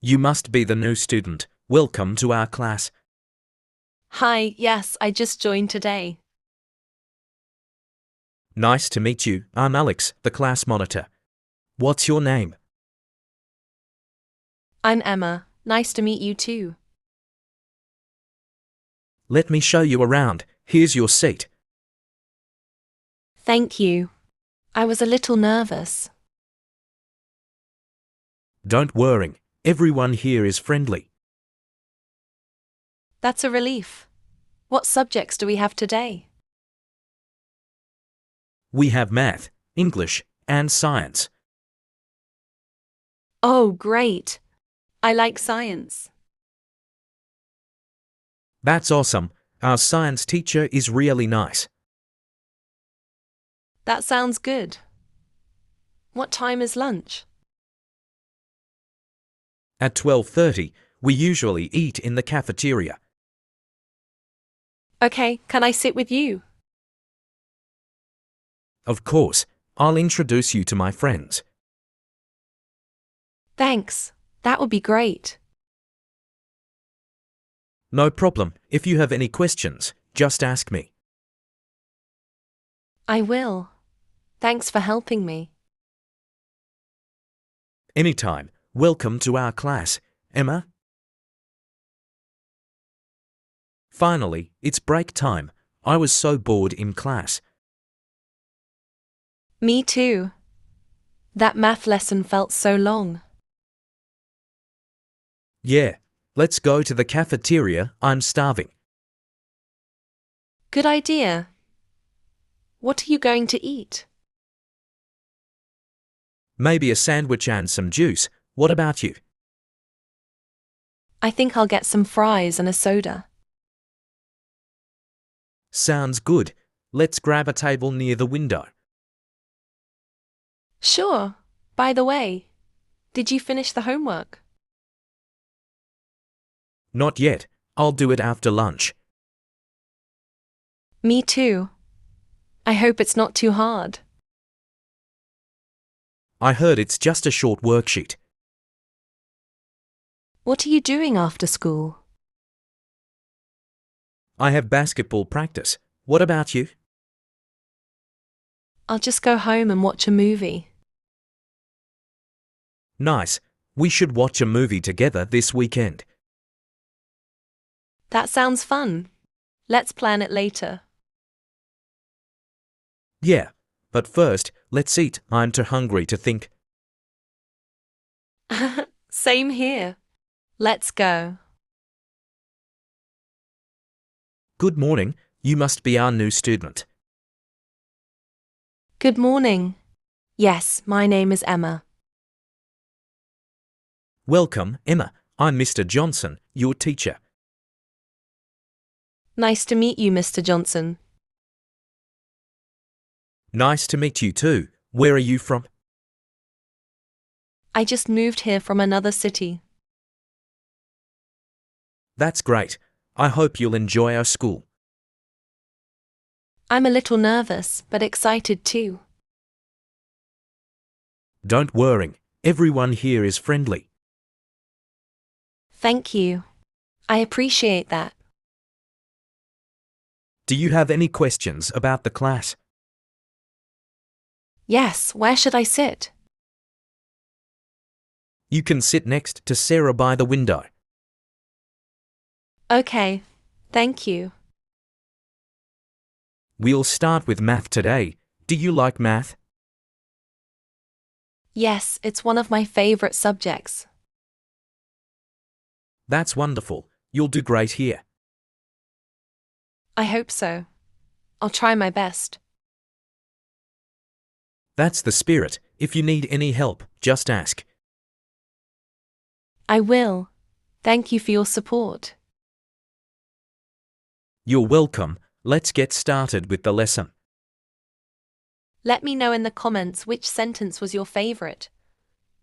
You must be the new student. Welcome to our class. Hi, yes, I just joined today. Nice to meet you. I'm Alex, the class monitor. What's your name? I'm Emma. Nice to meet you too. Let me show you around. Here's your seat. Thank you. I was a little nervous. Don't worry. Everyone here is friendly. That's a relief. What subjects do we have today? We have math, English, and science. Oh, great. I like science. That's awesome. Our science teacher is really nice. That sounds good. What time is lunch? At 12:30, we usually eat in the cafeteria. Okay, can I sit with you? Of course, I'll introduce you to my friends. Thanks. That would be great. No problem. If you have any questions, just ask me. I will. Thanks for helping me. Anytime. Welcome to our class, Emma. Finally, it's break time. I was so bored in class. Me too. That math lesson felt so long. Yeah, let's go to the cafeteria. I'm starving. Good idea. What are you going to eat? Maybe a sandwich and some juice. What about you? I think I'll get some fries and a soda. Sounds good. Let's grab a table near the window. Sure. By the way, did you finish the homework? Not yet. I'll do it after lunch. Me too. I hope it's not too hard. I heard it's just a short worksheet. What are you doing after school? I have basketball practice. What about you? I'll just go home and watch a movie. Nice. We should watch a movie together this weekend. That sounds fun. Let's plan it later. Yeah, but first, let's eat. I'm too hungry to think. Same here. Let's go. Good morning. You must be our new student. Good morning. Yes, my name is Emma. Welcome, Emma. I'm Mr. Johnson, your teacher. Nice to meet you, Mr. Johnson. Nice to meet you too. Where are you from? I just moved here from another city. That's great. I hope you'll enjoy our school. I'm a little nervous, but excited too. Don't worry. Everyone here is friendly. Thank you. I appreciate that. Do you have any questions about the class? Yes, where should I sit? You can sit next to Sarah by the window. Okay, thank you. We'll start with math today. Do you like math? Yes, it's one of my favorite subjects. That's wonderful. You'll do great here. I hope so. I'll try my best. That's the spirit. If you need any help, just ask. I will. Thank you for your support. You're welcome. Let's get started with the lesson. Let me know in the comments which sentence was your favorite,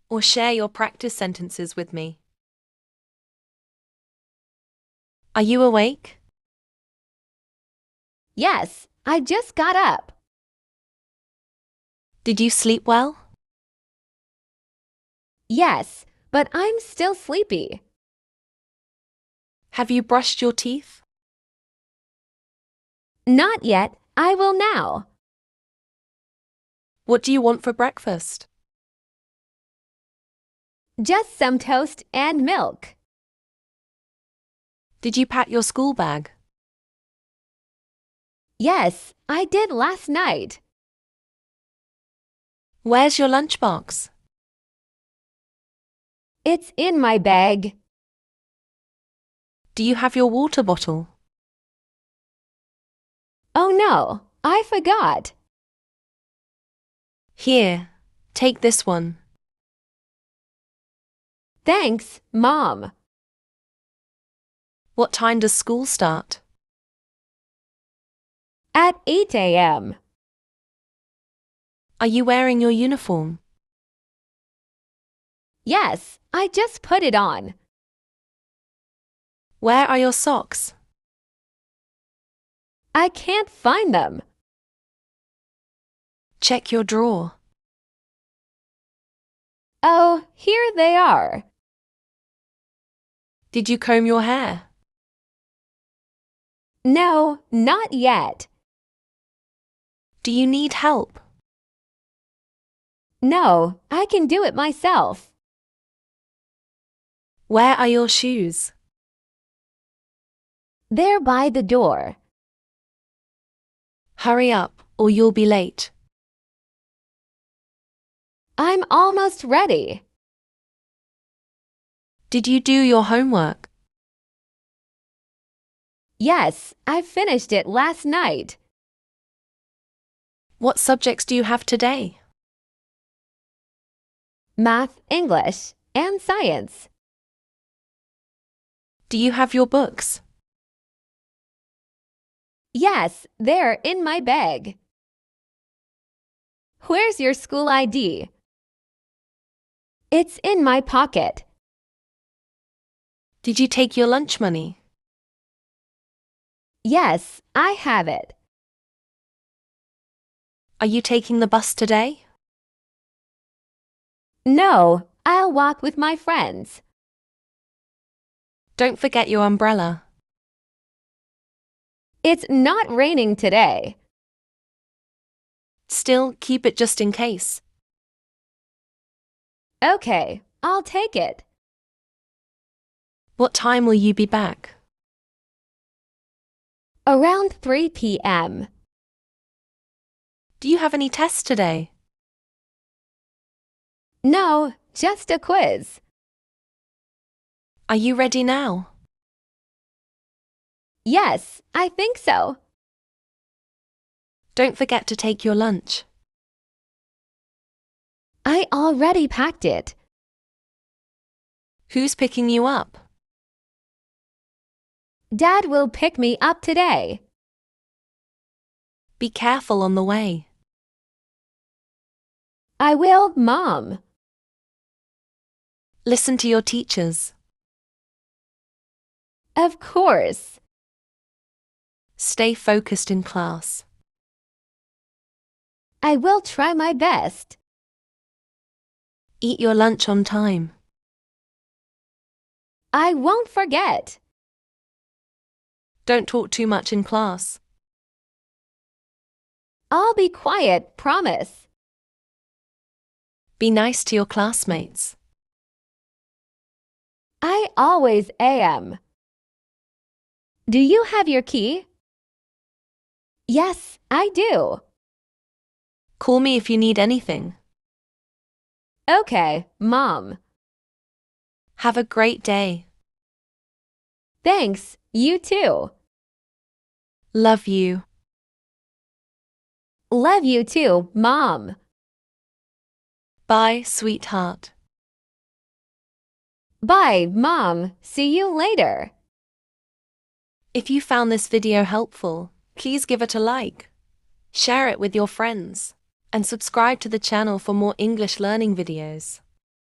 or share your practice sentences with me. Are you awake? Yes, I just got up. Did you sleep well? Yes, but I'm still sleepy. Have you brushed your teeth? Not yet. I will now. What do you want for breakfast? Just some toast and milk. Did you pack your school bag? Yes, I did last night. Where's your lunchbox? It's in my bag. Do you have your water bottle? Oh no, I forgot. Here, take this one. Thanks, Mom. What time does school start? At 8 a.m. Are you wearing your uniform? Yes, I just put it on. Where are your socks? I can't find them. Check your drawer. Oh, here they are. Did you comb your hair? No, not yet. Do you need help? No, I can do it myself. Where are your shoes? They're by the door. Hurry up, or you'll be late. I'm almost ready. Did you do your homework? Yes, I finished it last night. What subjects do you have today? Math, English, and science. Do you have your books? Yes, they're in my bag. Where's your school ID? It's in my pocket. Did you take your lunch money? Yes, I have it. Are you taking the bus today? No, I'll walk with my friends. Don't forget your umbrella. It's not raining today. Still, keep it just in case. Okay, I'll take it. What time will you be back? Around 3 p.m. Do you have any tests today? No, just a quiz. Are you ready now? Yes, I think so. Don't forget to take your lunch. I already packed it. Who's picking you up? Dad will pick me up today. Be careful on the way. I will, Mom. Listen to your teachers. Of course. Stay focused in class. I will try my best. Eat your lunch on time. I won't forget. Don't talk too much in class. I'll be quiet, promise. Be nice to your classmates. I always am. Do you have your key? Yes, I do. Call me if you need anything. Okay, Mom. Have a great day. Thanks, you too. Love you. Love you too, Mom. Bye, sweetheart. Bye, Mom. See you later. If you found this video helpful, please give it a like, share it with your friends, and subscribe to the channel for more English learning videos.